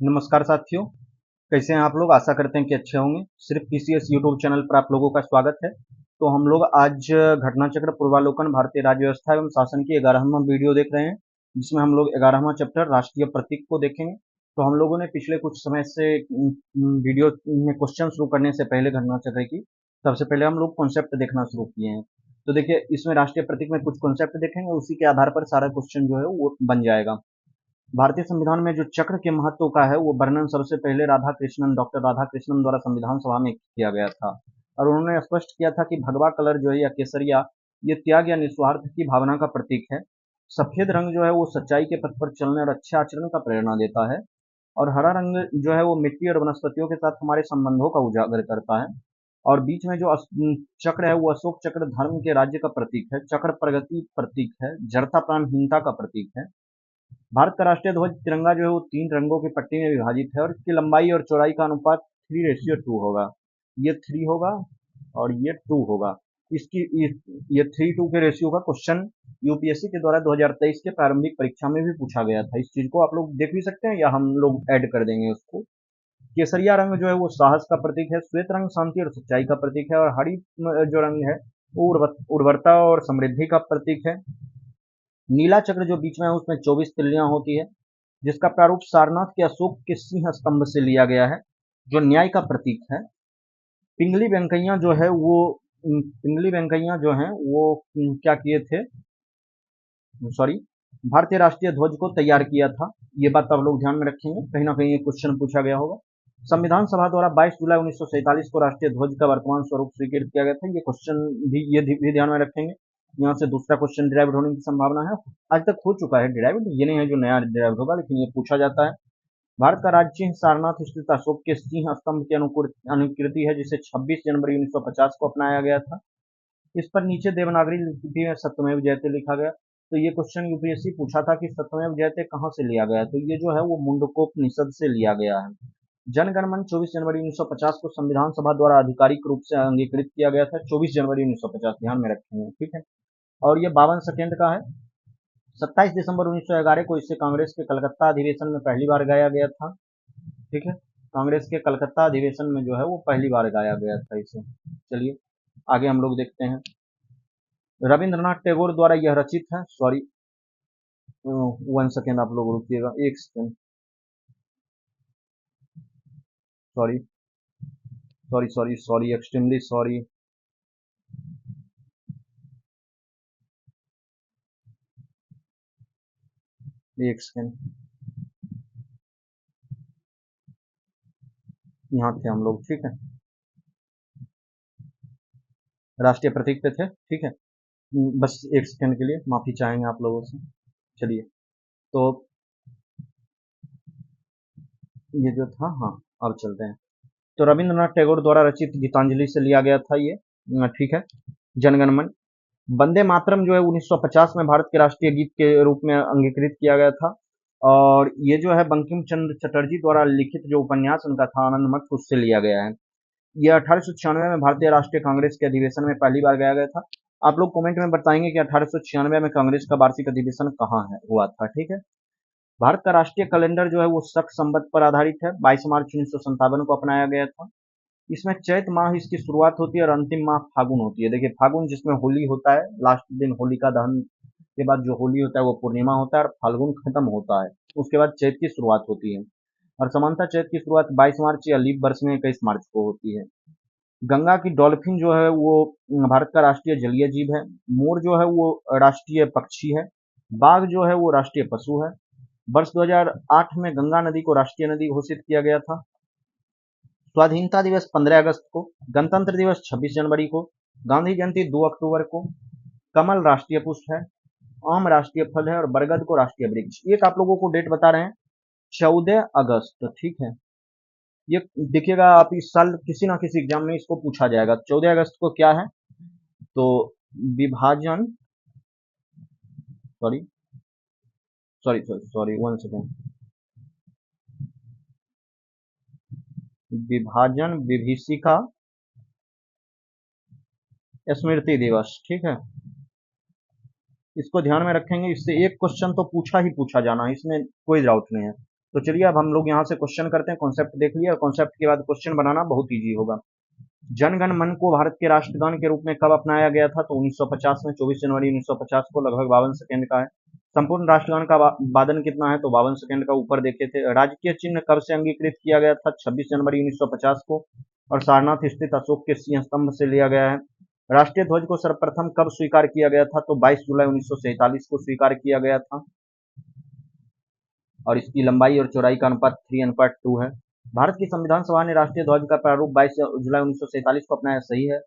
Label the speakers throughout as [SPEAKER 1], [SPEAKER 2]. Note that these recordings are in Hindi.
[SPEAKER 1] नमस्कार साथियों, कैसे हैं आप लोग। आशा करते हैं कि अच्छे होंगे। सिर्फ पीसीएस यूट्यूब चैनल पर आप लोगों का स्वागत है। तो हम लोग आज घटना चक्र पूर्वालोकन भारतीय राज्य व्यवस्था एवं शासन की 11वां वीडियो देख रहे हैं, जिसमें हम लोग 11वां चैप्टर राष्ट्रीय प्रतीक को देखेंगे। तो हम लोगों ने पिछले कुछ समय से वीडियो में क्वेश्चन शुरू करने से पहले घटना चक्र की सबसे पहले हम लोग कॉन्सेप्ट देखना शुरू किए हैं। तो देखिए, इसमें राष्ट्रीय प्रतीक में कुछ कॉन्सेप्ट देखेंगे, उसी के आधार पर सारा क्वेश्चन जो है वो बन जाएगा। भारतीय संविधान में जो चक्र के महत्व का है वो वर्णन सबसे पहले डॉक्टर राधा कृष्णन द्वारा संविधान सभा में किया गया था। और उन्होंने स्पष्ट किया था कि भगवा कलर जो है या केसरिया, ये त्याग या निस्वार्थ की भावना का प्रतीक है। सफेद रंग जो है वो सच्चाई के पथ पर चलने और अच्छे आचरण का प्रेरणा देता है। और हरा रंग जो है वो मिट्टी और वनस्पतियों के साथ हमारे संबंधों का उजागर करता है। और बीच में जो चक्र है वो अशोक चक्र धर्म के राज्य का प्रतीक है। चक्र प्रगति प्रतीक है। जड़ता प्राणहीनता का प्रतीक है। भारत का राष्ट्रीय ध्वज तिरंगा जो है वो 3 रंगों की पट्टी में विभाजित है और इसकी लंबाई और चौड़ाई का अनुपात 3:2 होगा। ये 3 होगा और ये 2 होगा। इसकी ये 3:2 के रेशियो का क्वेश्चन यूपीएससी के द्वारा 2023 के प्रारंभिक परीक्षा में भी पूछा गया था। इस चीज को आप लोग देख भी सकते हैं या हम लोग ऐड कर देंगे उसको। केसरिया रंग जो है वो साहस का प्रतीक है। श्वेत रंग शांति और सच्चाई का प्रतीक है। और हरी जो रंग है वो उर्वरता और समृद्धि का प्रतीक है। नीला चक्र जो बीच में है उसमें 24 तिल्लियां होती है, जिसका प्रारूप सारनाथ के अशोक के सिंह स्तंभ से लिया गया है, जो न्याय का प्रतीक है। पिंगली वेंकैया जो है वो पिंगली वेंकैया जो है वो क्या किए थे, सॉरी, भारतीय राष्ट्रीय ध्वज को तैयार किया था। ये बात आप लोग ध्यान में रखेंगे, कहीं ना कहीं ये क्वेश्चन पूछा गया होगा। संविधान सभा द्वारा 22 जुलाई 1947 को राष्ट्रीय ध्वज का वर्तमान स्वरूप स्वीकृत किया गया था। ये क्वेश्चन भी ध्यान में रखेंगे। यहाँ से दूसरा क्वेश्चन डिराइव होने की संभावना है। आज तक हो चुका है डिराइव, ये नहीं है जो नया डिराइव होगा, लेकिन ये पूछा जाता है। भारत का राज्य चिन्ह सारनाथ स्थित अशोक के सिंह स्तंभ की अनुकृति है, जिसे 26 जनवरी 1950 को अपनाया गया था। इस पर नीचे देवनागरी लिपि में सत्यमेव जयते लिखा गया। तो ये क्वेश्चन यूपीएससी पूछा था कि सत्यमेव जयते कहाँ से लिया गया, तो ये जो है वो मुंडकोपनिषद से लिया गया है। जनगण मन 24 जनवरी 1950 को संविधान सभा द्वारा आधिकारिक रूप से अंगीकृत किया गया था। 24 जनवरी 1950 ध्यान में रखेंगे, ठीक है। और ये 52 सेकेंड का है। 27 दिसंबर 1911 को इसे कांग्रेस के कलकत्ता अधिवेशन में पहली बार गाया गया था, ठीक है। कांग्रेस के कलकत्ता अधिवेशन में जो है वो पहली बार गाया गया था इसे। चलिए आगे हम लोग देखते हैं। रविंद्रनाथ टैगोर द्वारा यह रचित है, सॉरी 1 सेकेंड आप लोग रुकिएगा, 1 second, sorry sorry sorry sorry extremely sorry. 1 second, यहाँ थे हम लोग, ठीक है। राष्ट्रीय प्रतीक पे थे, ठीक है। बस 1 सेकेंड के लिए माफी चाहेंगे आप लोगों से। चलिए, तो ये जो था, हाँ, अब चलते हैं। तो रविंद्रनाथ टैगोर द्वारा रचित गीतांजलि से लिया गया था ये, ठीक है। जनगण मन। वंदे मातरम जो है 1950 में भारत के राष्ट्रीय गीत के रूप में अंगीकृत किया गया था। और ये जो है बंकिम चंद्र चटर्जी द्वारा लिखित जो उपन्यास उनका था आनंद मठ, उससे लिया गया है। ये 1896 में भारतीय राष्ट्रीय कांग्रेस के अधिवेशन में पहली बार गाया गया था। आप लोग कमेंट में बताएंगे कि 1896 में कांग्रेस का वार्षिक अधिवेशन कहाँ है हुआ था, ठीक है। भारत का राष्ट्रीय कैलेंडर जो है वो शक संवत पर आधारित है। 22 मार्च 1957 को अपनाया गया था। इसमें चैत माह इसकी शुरुआत होती है और अंतिम माह फागुन होती है। देखिए, फागुन जिसमें होली होता है, लास्ट दिन होलिका दहन के बाद जो होली होता है वो पूर्णिमा होता है और फाल्गुन खत्म होता है, उसके बाद चैत की शुरुआत होती है। और समानता चैत की शुरुआत 22 मार्च या लीप वर्ष में 21 मार्च को होती है। गंगा की डॉल्फिन जो है वो भारत का राष्ट्रीय जलीय जीव है। मोर जो है वो राष्ट्रीय पक्षी है। बाघ जो है वो राष्ट्रीय पशु है। वर्ष 2008 में गंगा नदी को राष्ट्रीय नदी घोषित किया गया था। स्वाधीनता दिवस 15 अगस्त को, गणतंत्र दिवस 26 जनवरी को, गांधी जयंती 2 अक्टूबर को, कमल राष्ट्रीय पुष्प है, आम राष्ट्रीय फल है और बरगद को राष्ट्रीय वृक्ष। एक आप लोगों को डेट बता रहे हैं, 14 अगस्त, ठीक है। ये देखिएगा, आप इस साल किसी ना किसी एग्जाम में इसको पूछा जाएगा। 14 अगस्त को क्या है, तो विभाजन, sorry sorry sorry sorry 1 second, विभाजन विभीषिका स्मृति दिवस, ठीक है। इसको ध्यान में रखेंगे, इससे एक क्वेश्चन तो पूछा ही पूछा जाना है, इसमें कोई डाउट नहीं है। तो चलिए अब हम लोग यहाँ से क्वेश्चन करते हैं। कॉन्सेप्ट देख लिया, कॉन्सेप्ट के बाद क्वेश्चन बनाना बहुत ईजी होगा। जन गण मन को भारत के राष्ट्रगान के रूप में कब अपनाया गया था? तो 1950 में, 24 जनवरी 1950 को, लगभग 52 सेकंड का है। संपूर्ण राष्ट्रगान का वादन कितना है? तो 52 सेकंड का ऊपर देखे थे। राजकीय चिन्ह कब से अंगीकृत किया गया था? 26 जनवरी 1950 को, और सारनाथ स्थित अशोक के सिंह स्तंभ से लिया गया है। राष्ट्रीय ध्वज को सर्वप्रथम कब स्वीकार किया गया था? तो 22 जुलाई 1947 को स्वीकार किया गया था, और इसकी लंबाई और चौड़ाई का अनुपात 3:2 है। भारत की संविधान सभा ने राष्ट्रीय ध्वज का प्रारूप 22 जुलाई 1947 को अपनाया, सही है।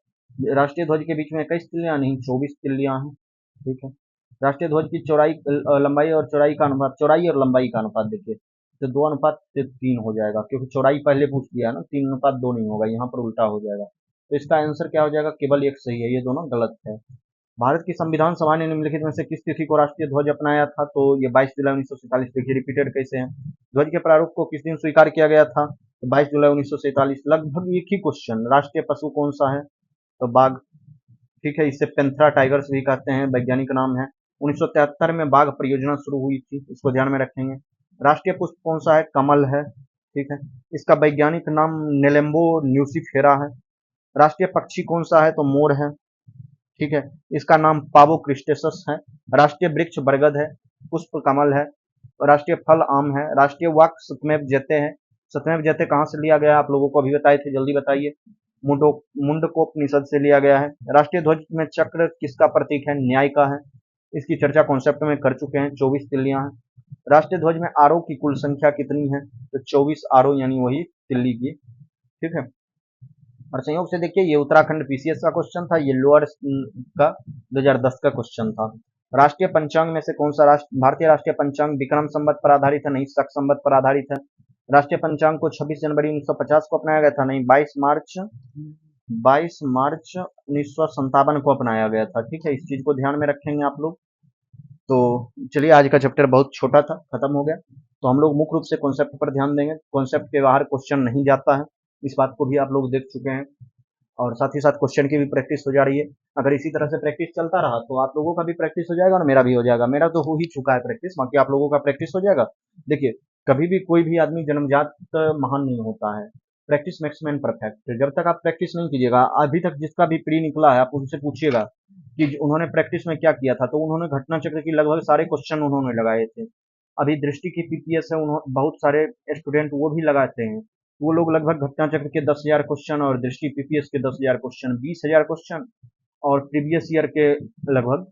[SPEAKER 1] राष्ट्रीय ध्वज के बीच में 21 तिल्लियां नहीं, 24 तिल्लियां हैं, ठीक है। राष्ट्रीय ध्वज की चौड़ाई, लंबाई और चौड़ाई का अनुपात, चौड़ाई और लंबाई का अनुपात देखिए, तो 2:3 हो जाएगा, क्योंकि चौड़ाई पहले पूछ लिया ना, 3:2 नहीं होगा, यहाँ पर उल्टा हो जाएगा। तो इसका आंसर क्या हो जाएगा? केवल एक सही है, ये दोनों गलत है। भारत की संविधान सभा ने निम्नलिखित में से किस तिथि को राष्ट्रीय ध्वज अपनाया था? तो ये 22 जुलाई 1947। देखिए रिपीटेड कैसे हैं। ध्वज के प्रारूप को किस दिन स्वीकार किया गया था? तो 22 जुलाई 1947। लगभग एक ही क्वेश्चन। राष्ट्रीय पशु कौन सा है? तो बाघ, ठीक है। इसे पेंथरा टाइगर्स भी कहते हैं, वैज्ञानिक नाम है। 1973 में बाघ परियोजना शुरू हुई थी, इसको ध्यान में रखेंगे। राष्ट्रीय पुष्प कौन सा है? कमल है, ठीक है। इसका वैज्ञानिक नाम नेलेम्बो न्यूसिफेरा है। राष्ट्रीय पक्षी कौन सा है? तो मोर है, ठीक है। इसका नाम पावो क्रिस्टेसस है। राष्ट्रीय वृक्ष बरगद है। पुष्प कमल है। राष्ट्रीय फल आम है। राष्ट्रीय वाक् सत्यमेव जयते है। सत्यमेव जयते कहाँ से लिया गया? आप लोगों को अभी बताए थे, जल्दी बताइए। मुंडकोपनिषद से लिया गया है। राष्ट्रीय ध्वज में चक्र किसका प्रतीक है? न्याय का है। इसकी चर्चा कॉन्सेप्ट में कर चुके हैं। 24 तिल्लियां हैं। राष्ट्रीय ध्वज में आरो की कुल संख्या कितनी है? तो 24 आरो, यानी वही तिल्ली की, ठीक है। और संयोग से देखिए ये उत्तराखंड पीसीएस का क्वेश्चन था, ये लोअर का 2010 का क्वेश्चन था। राष्ट्रीय पंचांग में से कौन सा भारतीय राष्ट्रीय पंचांग विक्रम संवत पर आधारित है? नहीं, शक संवत पर आधारित है। राष्ट्रीय पंचांग को 26 जनवरी 1950 को अपनाया गया था? नहीं, 22 मार्च 1957 को अपनाया गया था, ठीक है। इस चीज को ध्यान में रखेंगे आप लोग। तो चलिए आज का चैप्टर बहुत छोटा था, खत्म हो गया। तो हम लोग मुख्य रूप से कॉन्सेप्ट पर ध्यान देंगे। कॉन्सेप्ट के बाहर क्वेश्चन नहीं जाता है, इस बात को भी आप लोग देख चुके हैं। और साथ ही साथ क्वेश्चन की भी प्रैक्टिस हो जा रही है। अगर इसी तरह से प्रैक्टिस चलता रहा तो आप लोगों का भी प्रैक्टिस हो जाएगा और मेरा भी हो जाएगा। मेरा तो हो ही चुका है प्रैक्टिस, बाकी आप लोगों का प्रैक्टिस हो जाएगा। देखिए, कभी भी कोई भी आदमी जन्मजात महान नहीं होता है। Practice makes man perfect. जब तक आप प्रैक्टिस नहीं कीजिएगा, अभी तक जिसका भी प्री निकला है, आप उनसे पूछिएगा कि उन्होंने प्रैक्टिस में क्या किया था, तो उन्होंने घटना चक्र की लगभग सारे क्वेश्चन उन्होंने लगाए थे। अभी दृष्टि की पीपीएस है, बहुत सारे स्टूडेंट वो भी लगाते हैं। वो लोग लगभग घटना चक्र के 10,000 क्वेश्चन और दृष्टि पीपीएस के 10,000 क्वेश्चन, 20,000 क्वेश्चन, और प्रीवियस ईयर के लगभग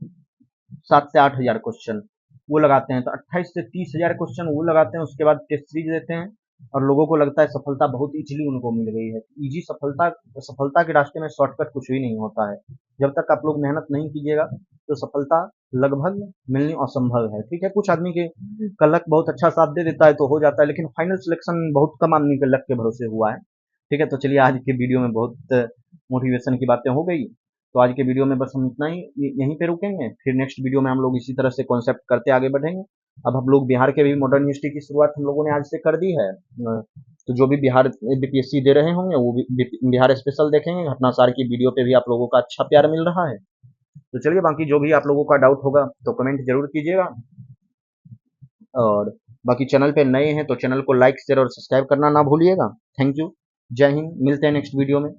[SPEAKER 1] 7 से 8 हजार क्वेश्चन वो लगाते हैं। तो 28 से 30 हजार क्वेश्चन वो लगाते हैं। उसके बाद टेस्ट सीरीज देते हैं और लोगों को लगता है सफलता बहुत इजीली उनको मिल गई है। इजी सफलता, सफलता के रास्ते में शॉर्टकट कुछ भी नहीं होता है। जब तक आप लोग मेहनत नहीं कीजिएगा तो सफलता लगभग मिलनी असंभव है, ठीक है। कुछ आदमी के का लक बहुत अच्छा साथ दे देता है तो हो जाता है, लेकिन फाइनल सिलेक्शन बहुत कम आदमी के लक के भरोसे हुआ है, ठीक है। तो चलिए आज के वीडियो में बहुत मोटिवेशन की बातें हो गई। तो आज के वीडियो में बस हम इतना ही, यहीं पे रुकेंगे। फिर नेक्स्ट वीडियो में हम लोग इसी तरह से कॉन्सेप्ट करते आगे बढ़ेंगे। अब हम लोग बिहार के भी मॉडर्न हिस्ट्री की शुरुआत हम लोगों ने आज से कर दी है। तो जो भी बिहार बीपीएससी दे रहे होंगे वो भी बिहार स्पेशल देखेंगे। घटनासार की वीडियो पे भी आप लोगों का अच्छा प्यार मिल रहा है। तो चलिए, बाकी जो भी आप लोगों का डाउट होगा तो कमेंट जरूर कीजिएगा। और बाकी चैनल पे नए हैं तो चैनल को लाइक शेयर और सब्सक्राइब करना ना भूलिएगा। थैंक यू, जय हिंद। मिलते हैं नेक्स्ट वीडियो में।